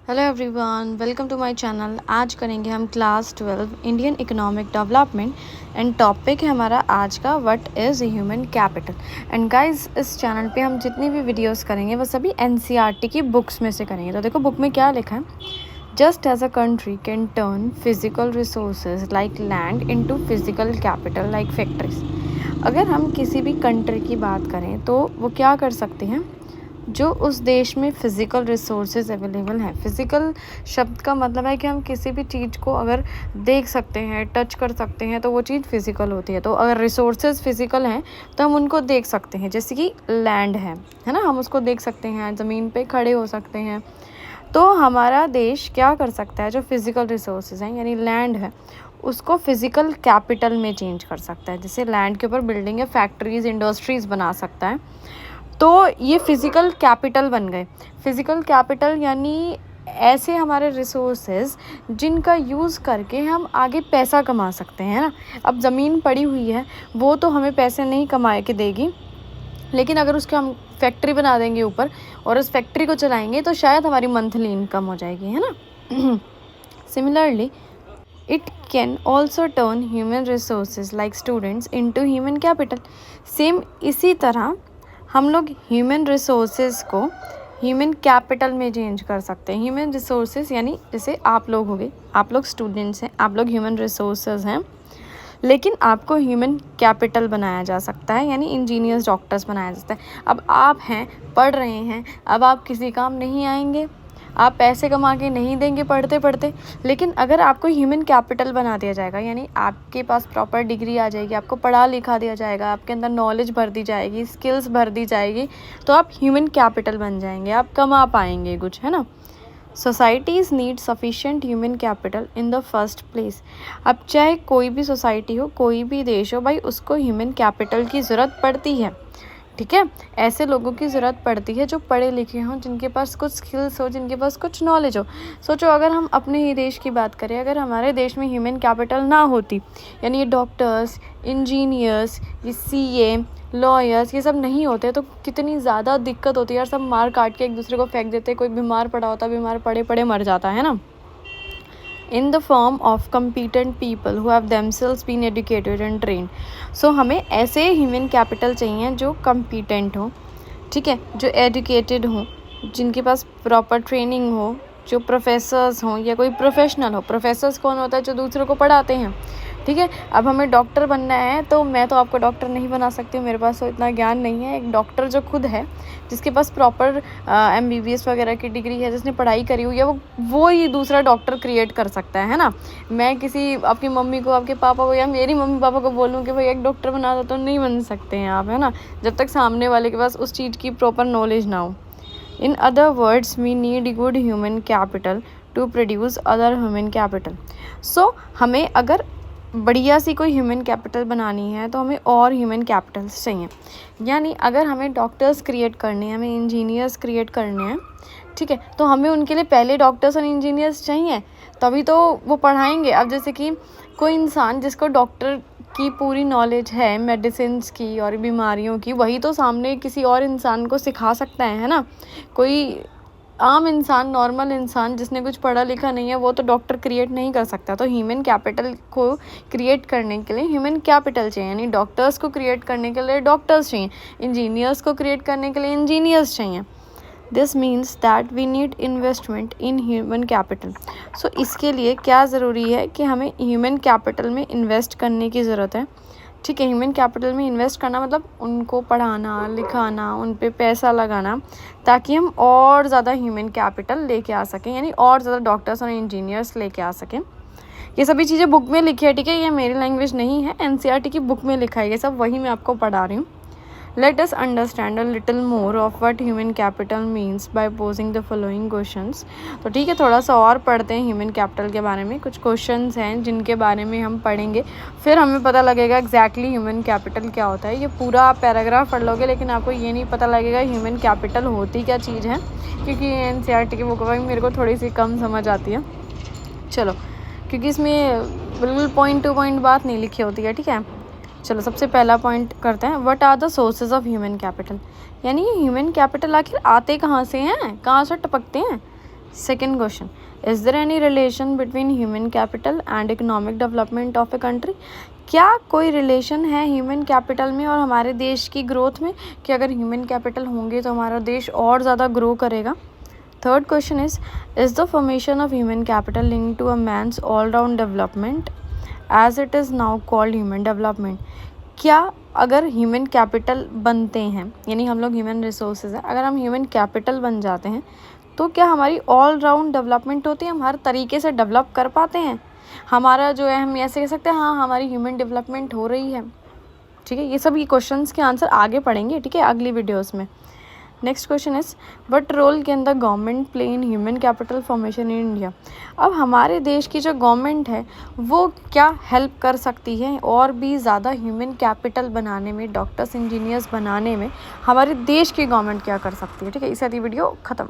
Hello everyone, welcome to my channel. आज करेंगे हम class 12 Indian economic development and topic है हमारा आज का what is human capital. And guys, इस चैनल पे हम जितनी भी वीडियोस करेंगे वो सभी एनसीईआरटी की बुक्स में से करेंगे। तो देखो बुक में क्या लिखा है, just as a country can turn physical resources like land into physical capital like factories. अगर हम किसी भी कंट्री की बात करें तो वो क्या कर सकते हैं, जो उस देश में फ़िज़िकल रिसोर्सेज अवेलेबल हैं। फ़िज़िकल शब्द का मतलब है कि हम किसी भी चीज़ को अगर देख सकते हैं, टच कर सकते हैं, तो वो चीज़ फ़िज़िकल होती है। तो अगर रिसोर्सेज फ़िज़िकल हैं तो हम उनको देख सकते हैं, जैसे कि लैंड है ना, हम उसको देख सकते हैं, ज़मीन पे खड़े हो सकते हैं। तो हमारा देश क्या कर सकता है, जो फ़िज़िकल रिसोर्सेज हैं यानी लैंड है उसको फ़िज़िकल कैपिटल में चेंज कर सकता है। जैसे लैंड के ऊपर बिल्डिंग है, फैक्ट्रीज़, इंडस्ट्रीज़ बना सकता है। तो ये फ़िज़िकल कैपिटल बन गए। फ़िज़िकल कैपिटल यानी ऐसे हमारे रिसोर्सेज जिनका यूज़ करके हम आगे पैसा कमा सकते हैं ना। अब ज़मीन पड़ी हुई है, वो तो हमें पैसे नहीं कमा के देगी, लेकिन अगर उसके हम फैक्ट्री बना देंगे ऊपर और उस फैक्ट्री को चलाएंगे तो शायद हमारी मंथली इनकम हो जाएगी, है ना। Similarly it can also turn human resources like students into human capital. Same इसी तरह हम लोग ह्यूमन रिसोर्सेज को ह्यूमन कैपिटल में चेंज कर सकते हैं। ह्यूमन रिसोर्सेज यानी जैसे आप लोग हो गए, आप लोग स्टूडेंट्स हैं, आप लोग ह्यूमन रिसोर्सेज हैं, लेकिन आपको ह्यूमन कैपिटल बनाया जा सकता है, यानी इंजीनियर्स, डॉक्टर्स बनाया जा सकता है। अब आप हैं, पढ़ रहे हैं, अब आप किसी काम नहीं आएंगे, आप पैसे कमा के नहीं देंगे पढ़ते पढ़ते, लेकिन अगर आपको ह्यूमन कैपिटल बना दिया जाएगा, यानी आपके पास प्रॉपर डिग्री आ जाएगी, आपको पढ़ा लिखा दिया जाएगा, आपके अंदर नॉलेज भर दी जाएगी, स्किल्स भर दी जाएगी, तो आप ह्यूमन कैपिटल बन जाएंगे, आप कमा पाएंगे कुछ, है ना। Societies need sufficient human capital in the first place. अब चाहे कोई भी सोसाइटी हो, कोई भी देश हो, भाई उसको ह्यूमन कैपिटल की ज़रूरत पड़ती है, ठीक है। ऐसे लोगों की ज़रूरत पड़ती है जो पढ़े लिखे हों, जिनके पास कुछ स्किल्स हो, जिनके पास कुछ नॉलेज हो। सोचो अगर हम अपने ही देश की बात करें, अगर हमारे देश में ह्यूमन कैपिटल ना होती, यानी ये डॉक्टर्स, इंजीनियर्स, ये सीए, लॉयर्स, ये सब नहीं होते तो कितनी ज़्यादा दिक्कत होती है यार। सब मार काट के एक दूसरे को फेंक देते, कोई बीमार पड़ा होता, बीमार पड़े पड़े मर जाता है ना। in the form of competent people who have themselves been educated and trained. So हमें ऐसे ह्यूमन कैपिटल चाहिए जो competent हो, ठीक है, जो educated हो, जिनके पास प्रॉपर ट्रेनिंग हो, जो प्रोफेसर्स हों या कोई प्रोफेशनल हो। प्रोफेसर्स कौन होता है, जो दूसरों को पढ़ाते हैं, ठीक है। अब हमें डॉक्टर बनना है तो मैं तो आपको डॉक्टर नहीं बना सकती हूँ, मेरे पास तो इतना ज्ञान नहीं है। एक डॉक्टर जो खुद है, जिसके पास प्रॉपर MBBS वगैरह की डिग्री है, जिसने पढ़ाई करी हुई है, वो ही दूसरा डॉक्टर क्रिएट कर सकता है ना। मैं किसी आपकी मम्मी को, आपके पापा को या मेरी मम्मी पापा को बोलूँ कि भाई एक डॉक्टर बना दो, तो नहीं बन सकते हैं आप, है ना, जब तक सामने वाले के पास उस चीज़ की प्रॉपर नॉलेज ना हो। In other words, we need good human capital to produce other human capital. So हमें अगर बढ़िया सी कोई ह्यूमन कैपिटल बनानी है तो हमें और ह्यूमन कैपिटल्स चाहिए। यानी अगर हमें डॉक्टर्स क्रिएट करने हैं, हमें इंजीनियर्स क्रिएट करने हैं, ठीक है, तो हमें उनके लिए पहले डॉक्टर्स और इंजीनियर्स चाहिए, तभी तो वो पढ़ाएंगे। अब जैसे कि कोई इंसान जिसको डॉक्टर की पूरी नॉलेज है मेडिसिन्स की और बीमारियों की, वही तो सामने किसी और इंसान को सिखा सकता है ना। कोई आम इंसान, नॉर्मल इंसान जिसने कुछ पढ़ा लिखा नहीं है, वो तो डॉक्टर क्रिएट नहीं कर सकता। तो ह्यूमन कैपिटल को क्रिएट करने के लिए ह्यूमन कैपिटल चाहिए, यानी डॉक्टर्स को क्रिएट करने के लिए डॉक्टर्स चाहिए, इंजीनियर्स को क्रिएट करने के लिए इंजीनियर्स चाहिए। This means that we need investment in human capital. सो इसके लिए क्या ज़रूरी है कि हमें ह्यूमन कैपिटल में इन्वेस्ट करने की ज़रूरत है, ठीक है। ह्यूमन कैपिटल में इन्वेस्ट करना मतलब उनको पढ़ाना, लिखाना, उन पे पैसा लगाना, ताकि हम और ज़्यादा ह्यूमन कैपिटल लेके आ सकें, यानी और ज़्यादा डॉक्टर्स और इंजीनियर्स लेके आ सकें। ये सभी चीज़ें बुक में लिखी है, ठीक है, ये मेरी लैंग्वेज नहीं है, NCERT की बुक में लिखा है ये सब, वही मैं आपको पढ़ा रही हूँ। Let us understand a little more of what human capital means by posing the following questions. तो ठीक है, थोड़ा सा और पढ़ते हैं ह्यूमन कैपिटल के बारे में। कुछ क्वेश्चंस हैं जिनके बारे में हम पढ़ेंगे, फिर हमें पता लगेगा एग्जैक्टली ह्यूमन कैपिटल क्या होता है। ये पूरा आप पैराग्राफ पढ़ लोगे, लेकिन आपको ये नहीं पता लगेगा ह्यूमन कैपिटल होती क्या चीज़ है, क्योंकि NCERT की बुक भाई मेरे को थोड़ी सी कम समझ आती है। चलो, क्योंकि इसमें बिल्कुल पॉइंट टू पॉइंट बात नहीं लिखी होती है, ठीक है। चलो सबसे पहला पॉइंट करते हैं, what are the sources of human capital. यानी ये ह्यूमन कैपिटल आखिर आते कहाँ से हैं, कहाँ से टपकते हैं, second question, is there any relation between human capital and economic development of a country? क्या कोई रिलेशन है ह्यूमन कैपिटल में और हमारे देश की ग्रोथ में, कि अगर ह्यूमन कैपिटल होंगे तो हमारा देश और ज़्यादा ग्रो करेगा? Third question is the formation of human capital link to a man's all round development as it is now called human development? क्या अगर ह्यूमन कैपिटल बनते हैं, यानी हम लोग ह्यूमन रिसोर्सेज हैं, अगर हम ह्यूमन कैपिटल बन जाते हैं तो क्या हमारी ऑल राउंड डेवलपमेंट होती है, हम हर तरीके से डेवलप कर पाते हैं? हमारा जो है, हम ऐसे कह सकते हैं हाँ हमारी ह्यूमन डेवलपमेंट हो रही है। ठीक है, ये सभी क्वेश्चंस के आंसर आगे पढ़ेंगे, ठीक है, अगली वीडियोस में। Next question is what role can the government play in human capital formation in India? अब हमारे देश की जो गवर्नमेंट है वो क्या हेल्प कर सकती है और भी ज़्यादा ह्यूमन कैपिटल बनाने में, डॉक्टर्स इंजीनियर्स बनाने में हमारे देश की गवर्नमेंट क्या कर सकती है? ठीक है, इस साथ ये वीडियो ख़त्म।